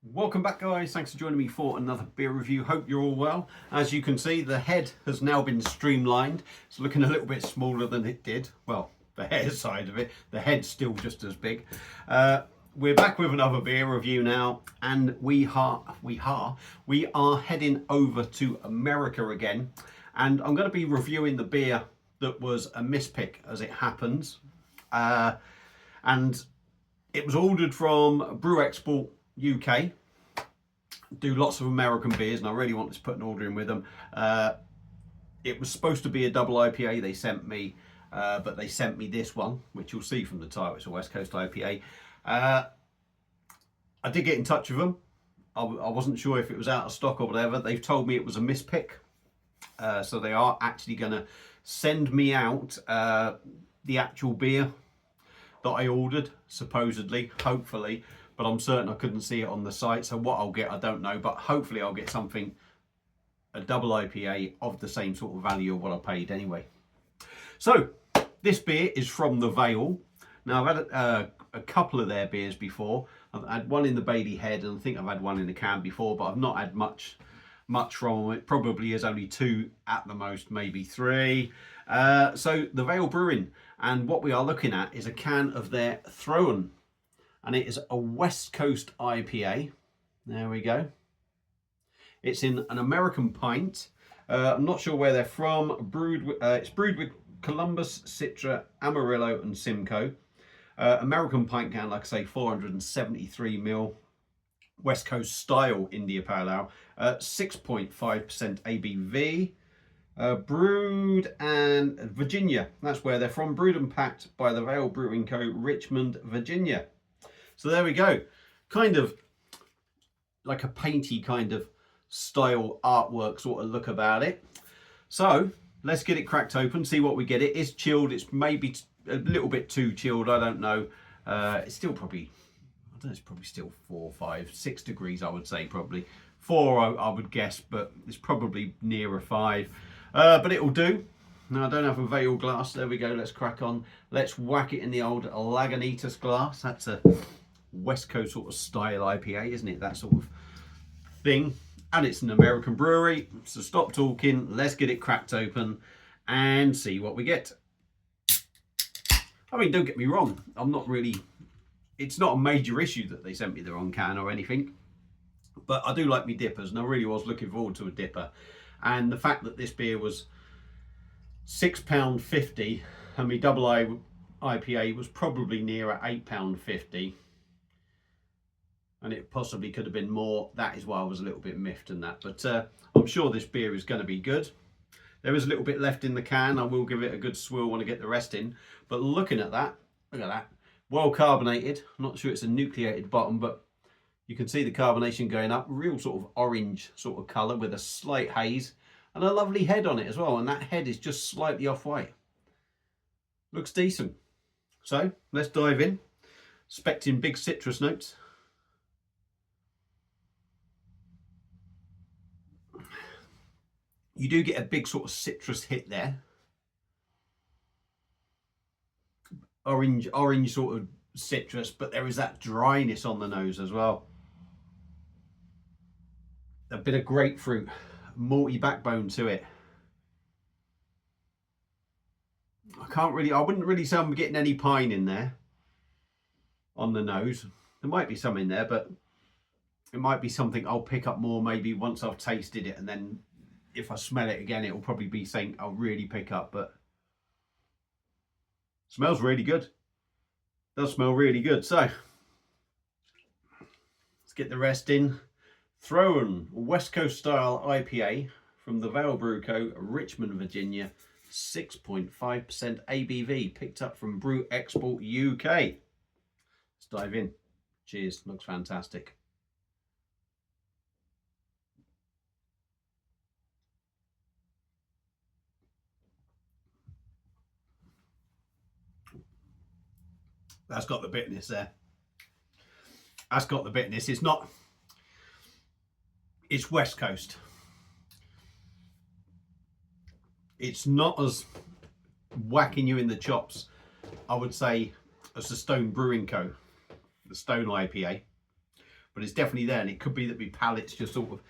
Welcome back, guys. Thanks for joining me for another beer review. Hope you're all well. As you can see, the head has now been streamlined. It's looking a little bit smaller than it did. Well, the hair side of it. The head's still just as big. We're back with another beer review now, and we are heading over to America again. And I'm going to be reviewing the beer that was a mispick, as it happens. And it was ordered from Brew Export UK. Do lots of American beers, and I really wanted to put an order in with them. It was supposed to be a double IPA they sent me, but they sent me this one, which you'll see from the title. It's a West Coast IPA. I did get in touch with them. I wasn't sure if it was out of stock or whatever. They've told me it was a mispick, so they are actually going to send me out the actual beer that I ordered, supposedly, hopefully. But I'm certain I couldn't see it on the site, so what I'll get I don't know, but hopefully I'll get something, a double IPA of the same sort of value of what I paid anyway. So this beer is from the Vale. Now I've had a couple of their beers before. I've had one in the Bailey Head, and I think I've had one in the can before, but I've not had much from them. It probably is only two at the most, maybe three. So the Vale Brewing, and what we are looking at is a can of their Thrown. And it is a West Coast IPA. There we go. It's in an American pint. I'm not sure where they're from. It's brewed with Columbus, Citra, Amarillo, and Simcoe. American pint can, like I say, 473 ml. West Coast style India Pale Ale. 6.5% ABV. Brewed and Virginia. That's where they're from. Brewed and packed by the Vale Brewing Co., Richmond, Virginia. So there we go, kind of like a painty kind of style artwork sort of look about it. So let's get it cracked open, see what we get. It is chilled, it's maybe a little bit too chilled, I don't know. It's still probably, I don't know, it's probably still 4, 5, 6 degrees, I would say probably. 4 I would guess, but it's probably nearer 5. But it'll do. Now I don't have a Vale glass, there we go, let's crack on. Let's whack it in the old Lagunitas glass. That's a West Coast sort of style IPA, isn't it? That sort of thing. And it's an American brewery. So stop talking. Let's get it cracked open and see what we get. I mean, don't get me wrong. I'm not really... It's not a major issue that they sent me the wrong can or anything. But I do like me dippers, and I really was looking forward to a dipper. And the fact that this beer was £6.50 and my double IPA was probably nearer £8.50. And it possibly could have been more. That is why I was a little bit miffed in that. But I'm sure this beer is going to be good. There is a little bit left in the can. I will give it a good swill when I get the rest in. But looking at that, look at that. Well carbonated. I'm not sure it's a nucleated bottom, but you can see the carbonation going up. Real sort of orange sort of colour with a slight haze. And a lovely head on it as well. And that head is just slightly off-white. Looks decent. So let's dive in. Expecting big citrus notes. You do get a big sort of citrus hit there. Orange sort of citrus, but there is that dryness on the nose as well. A bit of grapefruit, malty backbone to it. I wouldn't really say I'm getting any pine in there on the nose. There might be some in there, but it might be something I'll pick up more maybe once I've tasted it, and then if I smell it again, it'll probably be something I'll really pick up. But smells really good. Does smell really good. So let's get the rest in. Thrown West Coast style IPA from the Vale Brew Co., Richmond, Virginia. 6.5% ABV, picked up from Brew Export UK. Let's dive in. Cheers. Looks fantastic. That's got the bitterness there. That's got the bitterness. It's not... It's West Coast. It's not as whacking you in the chops, I would say, as the Stone Brewing Co., the Stone IPA. but it's definitely there, and it could be that my palate's just sort of,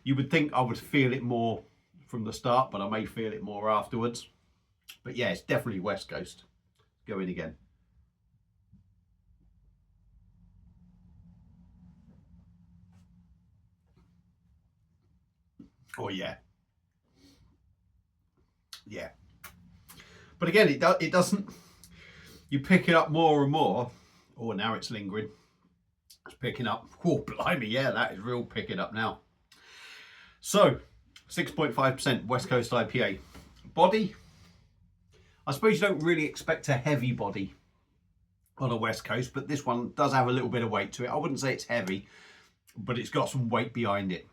you would think I would feel it more from the start, but I may feel it more afterwards. But yeah, it's definitely West Coast. Go in again. Oh yeah. Yeah. But again, it doesn't, you pick it up more and more. Oh, now it's lingering. It's picking up. Oh, blimey, yeah, that is real picking up now. So, 6.5% West Coast IPA. Body, I suppose you don't really expect a heavy body on a West Coast, but this one does have a little bit of weight to it. I wouldn't say it's heavy, but it's got some weight behind it.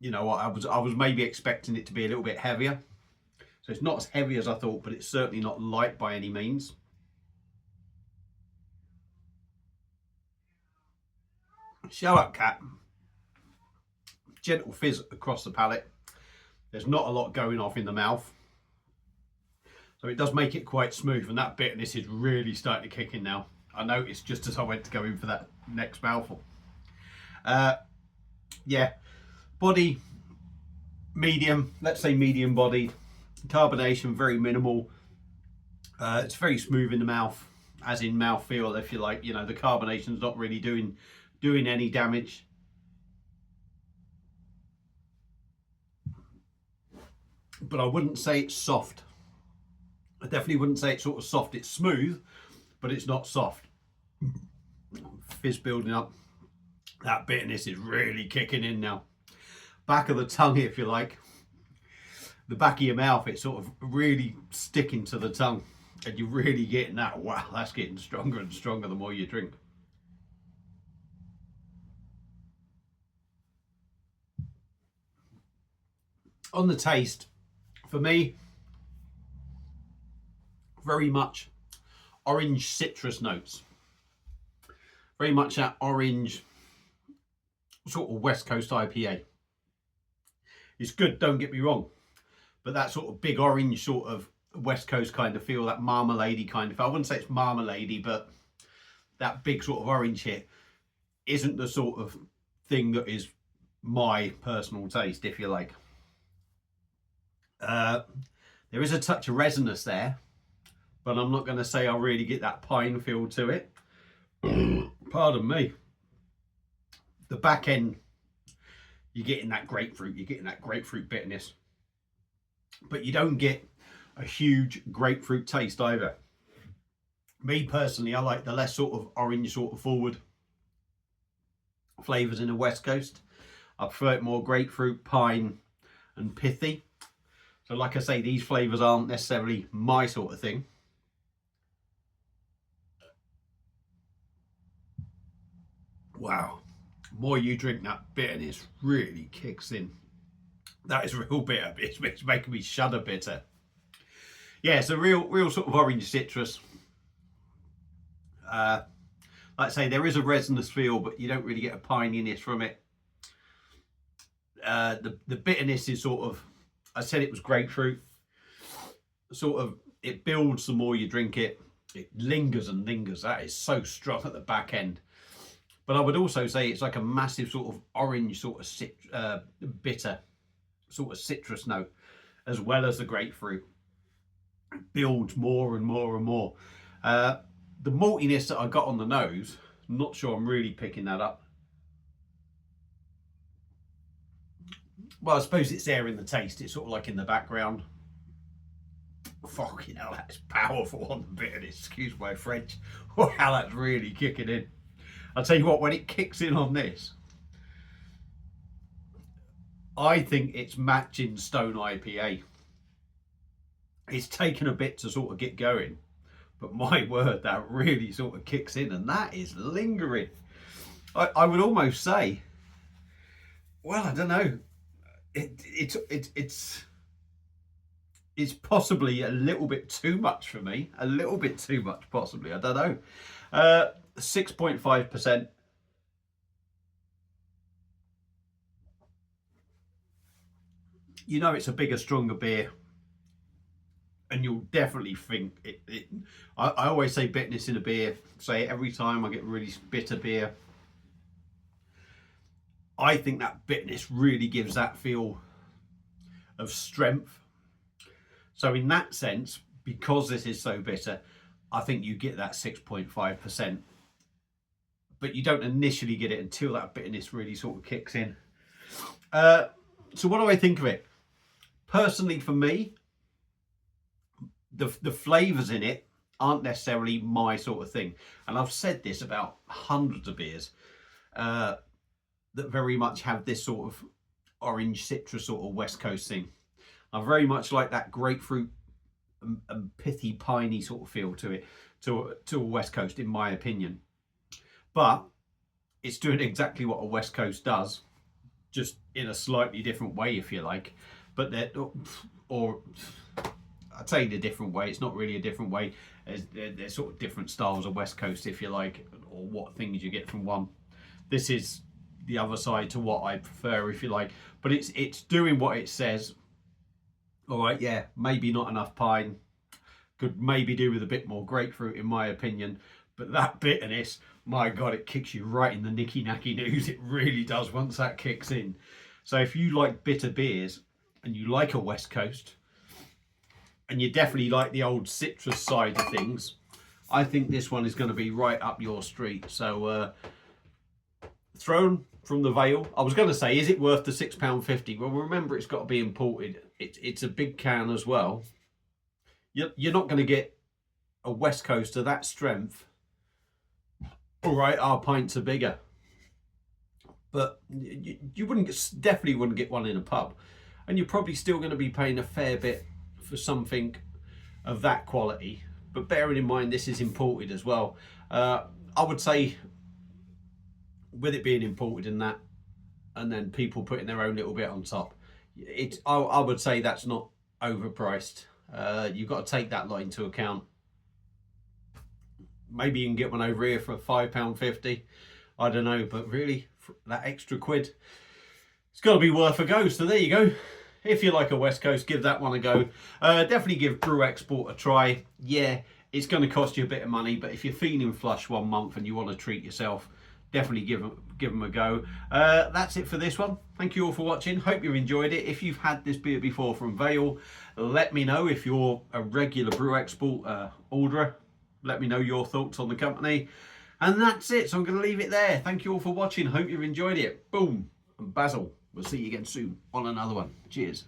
You know, I was maybe expecting it to be a little bit heavier. So it's not as heavy as I thought, but it's certainly not light by any means. Show up, cat. Gentle fizz across the palate. There's not a lot going off in the mouth. So it does make it quite smooth, and that bitterness is really starting to kick in now. I noticed just as I went to go in for that next mouthful. Yeah, body, medium, let's say medium bodied. Carbonation, very minimal. It's very smooth in the mouth, as in mouthfeel, if you like. You know, the carbonation's not really doing any damage. But I wouldn't say it's soft. I definitely wouldn't say it's sort of soft. It's smooth, but it's not soft. Fizz building up. That bitterness is really kicking in now. Back of the tongue, if you like. The back of your mouth, it's sort of really sticking to the tongue. And you're really getting that. Wow, that's getting stronger and stronger the more you drink. On the taste, for me, very much orange citrus notes. Very much that orange sort of West Coast IPA. It's good, don't get me wrong, but that sort of big orange sort of West Coast kind of feel, that marmalade-y kind of feel. I wouldn't say it's marmalade-y, but that big sort of orange hit isn't the sort of thing that is my personal taste, if you like. There is a touch of resinous there, but I'm not going to say I really get that pine feel to it. Pardon me. The back end, you're getting that grapefruit, bitterness, but you don't get a huge grapefruit taste either. Me personally, I like the less sort of orange sort of forward flavours in the West Coast. I prefer it more grapefruit, pine and pithy. So like I say, these flavours aren't necessarily my sort of thing. Wow, the more you drink, that bitterness really kicks in. That is real bitter. It's making me shudder bitter. Yeah, it's a real sort of orange citrus. Like I say, there is a resinous feel, but you don't really get a pininess from it. The bitterness is sort of, I said it was grapefruit. Sort of, it builds the more you drink it. It lingers and lingers. That is so strong at the back end. But I would also say it's like a massive sort of orange sort of bitter sort of citrus note, as well as the grapefruit. It builds more and more and more. The maltiness that I got on the nose, not sure I'm really picking that up. Well, I suppose it's there in the taste. It's sort of like in the background. Fucking hell, that's powerful on the bitterness. Excuse my French. Wow, that's really kicking in. I'll tell you what, when it kicks in on this, I think it's matching Stone IPA. It's taken a bit to sort of get going, but my word, that really sort of kicks in, and that is lingering. I would almost say, well, I don't know. It's possibly a little bit too much for me. A little bit too much, possibly. I don't know. 6.5%. You know it's a bigger, stronger beer, and you'll definitely think it. I always say bitterness in a beer. Say it every time I get really bitter beer. I think that bitterness really gives that feel of strength. So in that sense, because this is so bitter, I think you get that 6.5%. But you don't initially get it until that bitterness really sort of kicks in. So what do I think of it? Personally, for me, the flavours in it aren't necessarily my sort of thing. And I've said this about hundreds of beers that very much have this sort of orange citrus sort of West Coast thing. I very much like that grapefruit and pithy, piney sort of feel to it, to a West Coast, in my opinion. But it's doing exactly what a West Coast does, just in a slightly different way, if you like. But or I'd say in a different way. It's not really a different way. They're sort of different styles of West Coast, if you like, or what things you get from one. This is the other side to what I prefer, if you like. But it's doing what it says. All right, yeah, maybe not enough pine. Could maybe do with a bit more grapefruit, in my opinion. But that bitterness, my God, it kicks you right in the nicky nacky news. It really does once that kicks in. So if you like bitter beers and you like a West Coast, and you definitely like the old citrus side of things, I think this one is going to be right up your street. So thrown from the Vale. I was going to say, is it worth the £6.50? Well, remember, it's got to be imported. It's a big can as well. You're not going to get a West Coast of that strength. All right, our pints are bigger, but you definitely wouldn't get one in a pub, and you're probably still going to be paying a fair bit for something of that quality. But bearing in mind this is imported as well, I would say, with it being imported in that, and then people putting their own little bit on top, I would say that's not overpriced. You've got to take that lot into account. Maybe you can get one over here for £5.50. I don't know, but really, for that extra quid, it's got to be worth a go. So there you go. If you like a West Coast, give that one a go. Definitely give Brew Export a try. Yeah, it's going to cost you a bit of money, but if you're feeling flush one month and you want to treat yourself, definitely give them a go. That's it for this one. Thank you all for watching. Hope you've enjoyed it. If you've had this beer before from Vale, let me know. If you're a regular Brew Export orderer, let me know your thoughts on the company. And that's it. So I'm going to leave it there. Thank you all for watching. Hope you've enjoyed it. Boom. And Basil. We'll see you again soon on another one. Cheers.